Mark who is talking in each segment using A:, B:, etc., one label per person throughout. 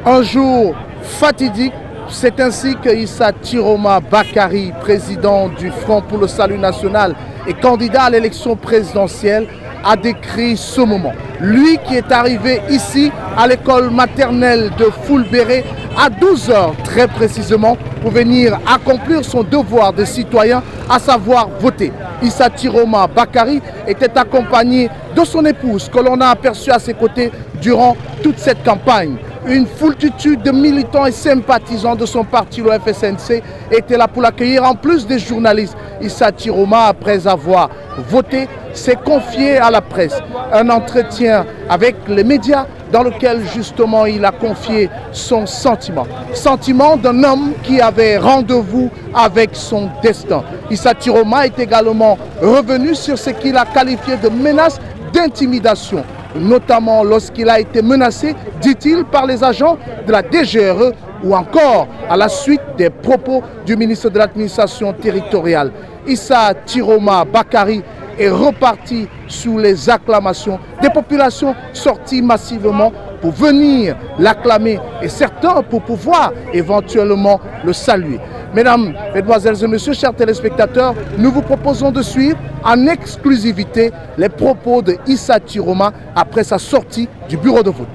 A: Un jour fatidique, c'est ainsi que Issa Tiroma Bakari, président du Front pour le Salut National et candidat à l'élection présidentielle, a décrit ce moment. Lui qui est arrivé ici à l'école maternelle de Foulbéré à 12 h très précisément pour venir accomplir son devoir de citoyen, à savoir voter. Issa Tiroma Bakari était accompagné de son épouse que l'on a aperçue à ses côtés durant toute cette campagne. Une foultitude de militants et sympathisants de son parti, le FSNC, était là pour l'accueillir. En plus des journalistes, Issa Tiroma, après avoir voté, s'est confié à la presse. Un entretien avec les médias dans lequel justement il a confié son sentiment. Sentiment d'un homme qui avait rendez-vous avec son destin. Issa Tiroma est également revenu sur ce qu'il a qualifié de menace d'intimidation, notamment lorsqu'il a été menacé, dit-il, par les agents de la DGRE ou encore à la suite des propos du ministre de l'administration territoriale. Issa Tiroma Bakari est reparti sous les acclamations des populations sorties massivement pour venir l'acclamer et certains pour pouvoir éventuellement le saluer. Mesdames, Mesdemoiselles et Messieurs, chers téléspectateurs, nous vous proposons de suivre en exclusivité les propos de Issa Tiroma après sa sortie du bureau de vote.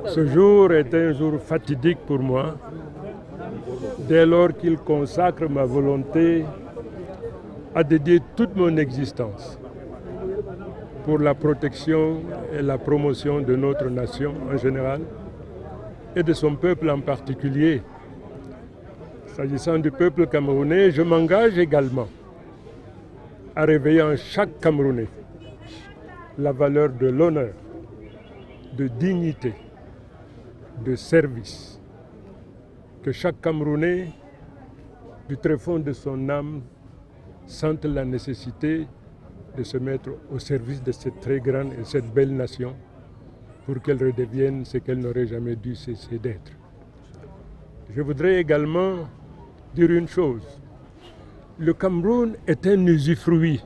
B: Ce jour est un jour fatidique pour moi, dès lors qu'il consacre ma volonté à dédier toute mon existence pour la protection et la promotion de notre nation en général et de son peuple en particulier. S'agissant du peuple camerounais, je m'engage également à réveiller en chaque Camerounais la valeur de l'honneur, de dignité, de service. Que chaque Camerounais, du tréfonds de son âme, sente la nécessité de se mettre au service de cette très grande et cette belle nation pour qu'elle redevienne ce qu'elle n'aurait jamais dû cesser d'être. Je voudrais également dire une chose. Le Cameroun est un usufruit,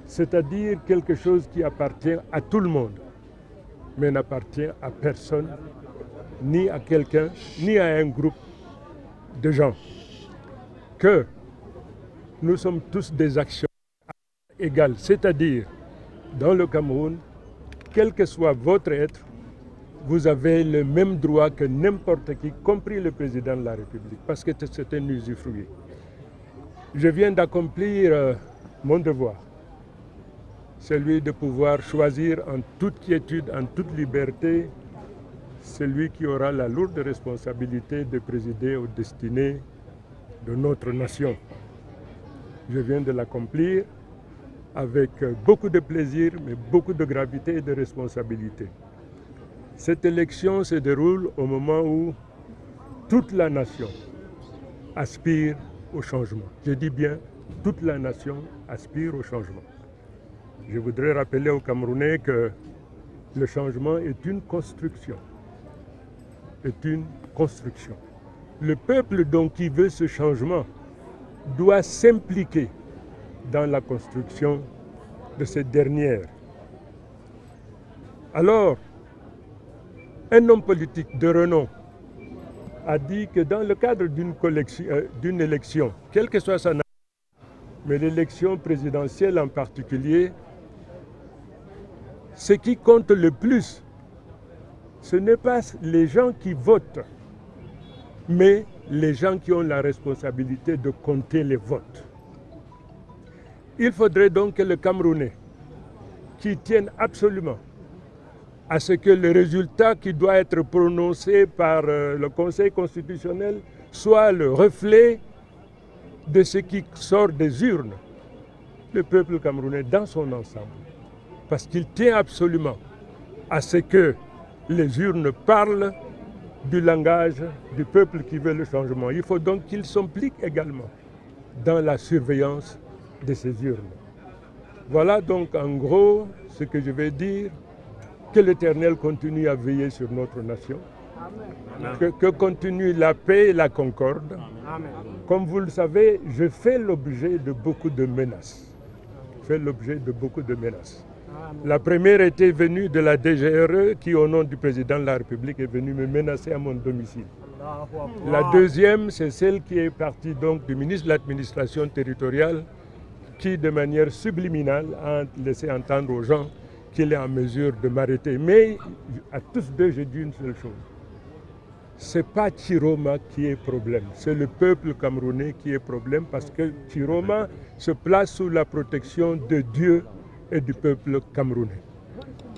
B: c'est-à-dire quelque chose qui appartient à tout le monde, mais n'appartient à personne, ni à quelqu'un, ni à un groupe de gens. Que nous sommes tous des actions égales, c'est-à-dire dans le Cameroun, quel que soit votre être, vous avez le même droit que n'importe qui, compris le président de la République, parce que c'est un usufruit. Je viens d'accomplir mon devoir, celui de pouvoir choisir en toute quiétude, en toute liberté, celui qui aura la lourde responsabilité de présider aux destinées de notre nation. Je viens de l'accomplir avec beaucoup de plaisir, mais beaucoup de gravité et de responsabilité. Cette élection se déroule au moment où toute la nation aspire au changement. Je dis bien, toute la nation aspire au changement. Je voudrais rappeler aux Camerounais que le changement est une construction. Est une construction. Le peuple donc qui veut ce changement doit s'impliquer dans la construction de cette dernière. Alors, un homme politique de renom a dit que dans le cadre d'une élection, quelle que soit sa nature, mais l'élection présidentielle en particulier, ce qui compte le plus, ce n'est pas les gens qui votent, mais les gens qui ont la responsabilité de compter les votes. Il faudrait donc que le Camerounais, qui tienne absolument à ce que le résultat qui doit être prononcé par le Conseil constitutionnel soit le reflet de ce qui sort des urnes, le peuple camerounais dans son ensemble. Parce qu'il tient absolument à ce que les urnes parlent du langage du peuple qui veut le changement. Il faut donc qu'il s'implique également dans la surveillance de ces urnes. Voilà donc en gros ce que je vais dire. Que l'Éternel continue à veiller sur notre nation. Que continue la paix et la concorde. Amen. Comme vous le savez, je fais l'objet de beaucoup de menaces. La première était venue de la DGRE qui, au nom du président de la République, est venue me menacer à mon domicile. La deuxième, c'est celle qui est partie donc du ministre de l'administration territoriale qui, de manière subliminale, a laissé entendre aux gens qu'il est en mesure de m'arrêter. Mais à tous deux, j'ai dit une seule chose. Ce n'est pas Chiroma qui est problème, c'est le peuple camerounais qui est problème parce que Chiroma se place sous la protection de Dieu et du peuple camerounais.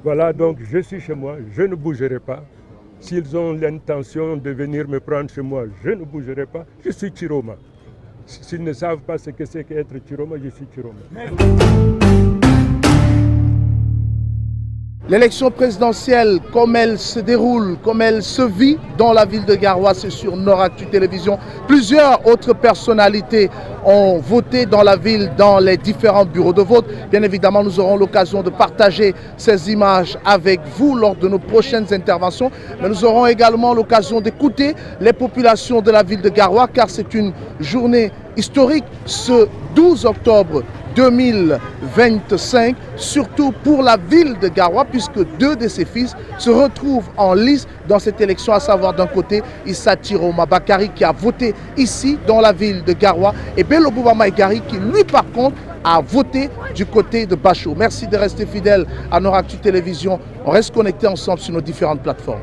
B: Voilà, donc je suis chez moi, je ne bougerai pas. S'ils ont l'intention de venir me prendre chez moi, je ne bougerai pas. Je suis Chiroma. S'ils ne savent pas ce que c'est qu'être Chiroma, je suis Chiroma.
A: L'élection présidentielle, comme elle se déroule, comme elle se vit dans la ville de Garoua, c'est sur Nord-Actu Télévision. Plusieurs autres personnalités ont voté dans la ville, dans les différents bureaux de vote. Bien évidemment, nous aurons l'occasion de partager ces images avec vous lors de nos prochaines interventions. Mais nous aurons également l'occasion d'écouter les populations de la ville de Garoua, car c'est une journée historique ce 12 octobre 2025, surtout pour la ville de Garoua, puisque deux de ses fils se retrouvent en lice dans cette élection, à savoir d'un côté Issa Chiroma Bakary qui a voté ici dans la ville de Garoua et Bello Bouba Maïgari qui lui par contre a voté du côté de Bachot. Merci de rester fidèle à Nord-Actu Télévision. On reste connectés ensemble sur nos différentes plateformes.